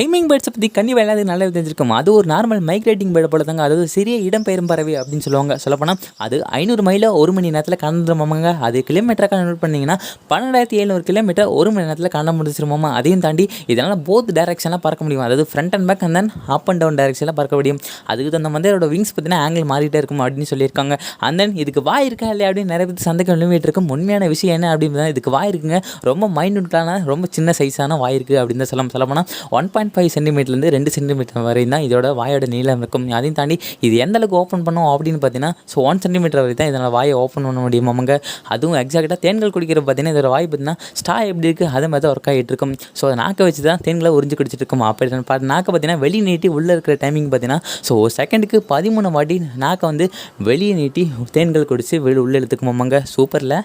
Heming பேர்ட்ஸை பற்றி கண்டிப்பாக எல்லாத்துக்கும் நல்லா தெரிஞ்சிருக்கும். அது ஒரு நார்மல் மைக்ரேட்டிங் பேர்டு போல தாங்க. அதாவது சிறிய இடம்பெயரும் பறவை அப்படின்னு சொல்லுவாங்க. சொல்லப்போனால் அது 500 மைல 1 மணி நேரத்தில் கடந்துருமாங்க. அது கிலோமீட்டராக கன்வெர்ட் பண்ணிங்கன்னா 12,700 கிலோமீட்டர் 1 மணி நேரத்தில் கடந்து முடிச்சிருமாமா. அதையும் தாண்டி இதனால் போத் டைரக்ஷன்லாம் பறக்க முடியும். அதாவது front and back and then up and down டைரக்ஷனில் பறக்க முடியும். அதுக்கு தகுந்த மாதிரி அதோட விங்ஸ் பார்த்தீங்கன்னா ஆங்கிள் மாறிட்டே இருக்கும் அப்படின்னு சொல்லியிருக்காங்க. அண்ட் தென் இதுக்கு வாய் இருக்கா இல்லையா அப்படின்னு நிறைய பேர் சந்தேகம் எழுப்பிட்டு இருக்கும். உண்மையான விஷயம் என்ன அப்படின்னு இதுக்கு வாய் இருக்குங்க. ரொம்ப மைனூட்டான ரொம்ப சின்ன சைஸான வாய் இருக்குது அப்படின்னு தான் சொல்லப்போனால் 1.5 சென்டிமீட்டர்லேருந்து 2 சென்டிமீட்டர் வரை தான் இதோட வாயோட நீளம் இருக்கும். அதையும் தாண்டி இது எந்த அளவுக்கு ஓப்பன் பண்ணோம் அப்படின்னு பார்த்தீங்கன்னா 1 சென்டிமீட்டர் வரை தான் இதனால் வாயை ஓப்பன் பண்ண முடியுமாங்க. அதுவும் எக்ஸாக்டாக தேன்கள் குடிக்கிற பார்த்தீங்கன்னா இதோட வாய் பார்த்தீங்கன்னா ஸ்டா எப்படி இருக்குது அதே மாதிரி தான் ஒர்க் ஆகிட்டு இருக்கும். ஸோ நாக்கை வச்சு தான் தேன்களை உறிஞ்சு குடிச்சிட்டு இருக்கும். அப்படி நாக்கை பார்த்தீங்கன்னா வெளியே நீட்டி உள்ளே இருக்கிற டைமிங் பார்த்தீங்கன்னா செகண்டுக்கு 13 வாட்டி நாக்கை வெளியே நீட்டி தேன்கள் குடிச்சு உள்ளே இழுத்துக்குமாங்க. சூப்பரில்.